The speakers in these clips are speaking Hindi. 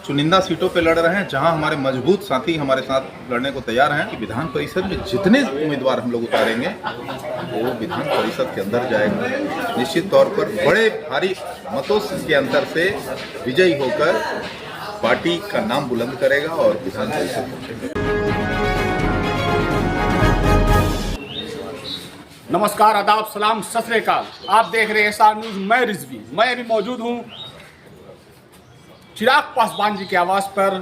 चुनिंदा सीटों पे लड़ रहे हैं जहां हमारे मजबूत साथी हमारे साथ लड़ने को तैयार हैं कि विधान परिषद में जितने उम्मीदवार हम लोग उतारेंगे वो विधान परिषद के अंदर जाएगा। निश्चित तौर पर बड़े भारी मतों के अंतर से विजयी होकर पार्टी का नाम बुलंद करेगा और विधान परिषद पहुंचेगा। नमस्कार, आदाब, सलाम, सत श्री अकाल। आप देख रहे हैं SR न्यूज। मैं रिजवी। मैं अभी मौजूद हूं चिराग पासवान जी के आवास पर,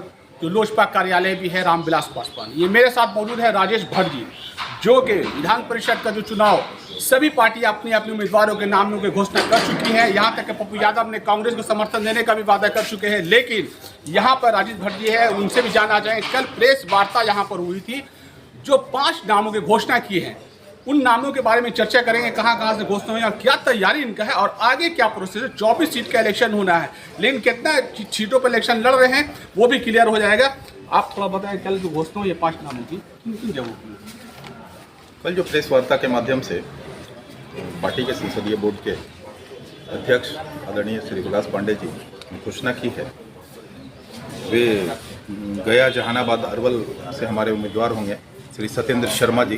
जो लोजपा कार्यालय भी है रामविलास पासवान। ये मेरे साथ मौजूद है राजेश भट्ट जी, जो कि विधान परिषद का जो चुनाव सभी पार्टियां अपनी अपने उम्मीदवारों के नामों की घोषणा कर चुकी हैं। यहाँ तक कि पप्पू यादव ने कांग्रेस को समर्थन देने का भी वादा कर चुके हैं। लेकिन यहाँ पर राजेश भट्ट जी है, उनसे भी जाना जाए। कल प्रेस वार्ता यहाँ पर हुई थी, जो 5 नामों की घोषणा किए हैं उन नामों के बारे में चर्चा करेंगे। कहां से घोषणा हुई और क्या तैयारी इनका है और आगे क्या प्रोसेस है। 24 सीट का इलेक्शन होना है, लेकिन कितना सीटों पर इलेक्शन लड़ रहे हैं वो भी क्लियर हो जाएगा। आप थोड़ा बताएं, कल जो घोषणा हुई है 5 नामों की, किन जगहों की? कल जो प्रेस वार्ता के माध्यम से पार्टी के संसदीय बोर्ड के अध्यक्ष आदरणीय श्री विलास पांडे जी ने घोषणा की है, वे गया, जहानाबाद, अरवल से हमारे उम्मीदवार होंगे श्री सत्येंद्र शर्मा जी,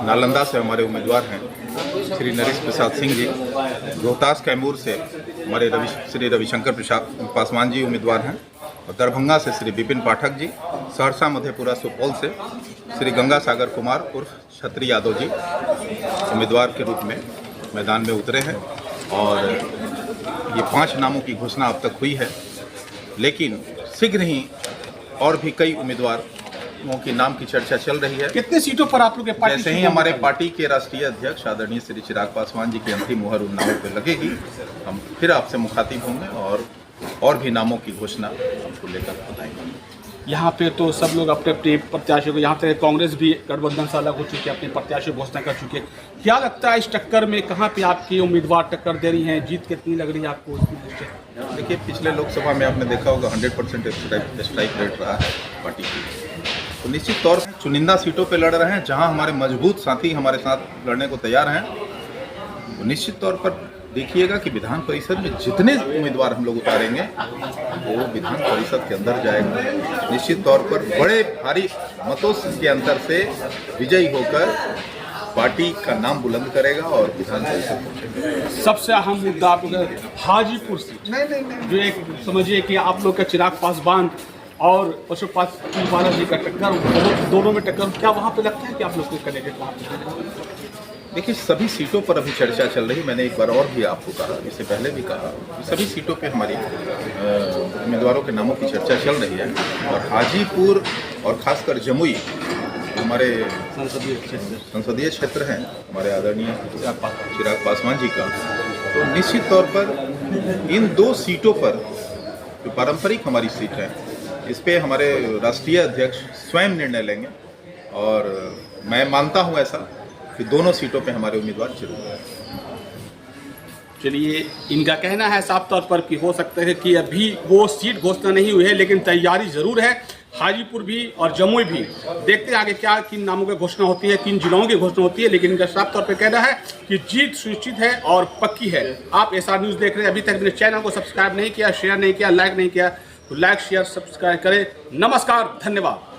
नालंदा से हमारे उम्मीदवार हैं श्री नरेश प्रसाद सिंह जी, रोहतास कैमूर से हमारे श्री रविशंकर प्रसाद पासवान जी उम्मीदवार हैं, और दरभंगा से श्री विपिन पाठक जी, सहरसा, मधेपुरा, सुपौल से श्री गंगा सागर कुमार उर्फ छत्री यादव जी उम्मीदवार के रूप में मैदान में उतरे हैं। और ये 5 नामों की घोषणा अब तक हुई है, लेकिन शीघ्र ही और भी कई उम्मीदवारों की नाम की चर्चा चल रही है। कितने सीटों पर आप लोग पार्टी? जैसे ही हमारे पार्टी के राष्ट्रीय अध्यक्ष आदरणीय श्री चिराग पासवान जी की अंतिम मुहर उन नामों पर लगेगी, हम फिर आपसे मुखातिब होंगे और भी नामों की घोषणा हमको लेकर बताएंगे। यहाँ पे तो सब लोग अपने अपने प्रत्याशियों को, यहाँ तक कांग्रेस भी गठबंधन से अलग हो चुकी है, अपने प्रत्याशियों घोषणा कर चुके हैं। क्या लगता है इस टक्कर में कहाँ पे आपकी उम्मीदवार टक्कर दे रही हैं? जीत कितनी लग रही है आपको इसकी दृष्टि से? देखिए, पिछले लोकसभा में आपने देखा होगा 100% स्ट्राइक रेट रहा है पार्टी की। तो निश्चित तौर पर चुनिंदा सीटों पे लड़ रहे हैं जहां हमारे मजबूत साथी हमारे साथ लड़ने को तैयार हैं। तो निश्चित तौर पर देखिएगा कि विधान परिषद में जितने उम्मीदवार हम लोग उतारेंगे वो विधान परिषद के अंदर जाएगा। निश्चित तौर पर बड़े भारी मतों के अंतर से विजयी होकर पार्टी का नाम बुलंद करेगा और विधान परिषद पहुंचेगा। सबसे अहम मुद्दा आप लोग हाजीपुर सीट, जो एक समझिए कि आप लोग का चिराग पासवान और पशुपति बाला जी का टक्कर, दोनों में टक्कर, क्या वहाँ पे लगता है कि आप लोग को कैंडिडेट वहाँ पे? देखिए, सभी सीटों पर अभी चर्चा चल रही। मैंने एक बार और भी आपको कहा, इससे पहले भी कहा, सभी सीटों पे हमारी उम्मीदवारों के नामों की चर्चा चल रही है। और हाजीपुर और खासकर जमुई हमारे संसदीय क्षेत्र हैं हमारे आदरणीय चिराग पासवान जी का। तो निश्चित तौर पर इन 2 सीटों पर जो पारंपरिक हमारी सीट है, इस पे हमारे राष्ट्रीय अध्यक्ष स्वयं निर्णय लेंगे। और मैं मानता हूं ऐसा कि दोनों सीटों पे हमारे उम्मीदवार जरूर हैं। चलिए, इनका कहना है साफ तौर पर कि हो सकता है कि अभी वो सीट घोषणा नहीं हुई है, लेकिन तैयारी जरूर है। हाजीपुर भी और जमुई भी, देखते हैं आगे क्या किन नामों की घोषणा होती है, किन जिलों की घोषणा होती है। लेकिन इनका साफ तौर पर कहना है कि जीत सुनिश्चित है और पक्की है। आप SR न्यूज़ देख रहे हैं, अभी तक मेरे चैनल को सब्सक्राइब नहीं किया, शेयर नहीं किया, लाइक नहीं किया, तो लाइक, शेयर, सब्सक्राइब करें। नमस्कार, धन्यवाद।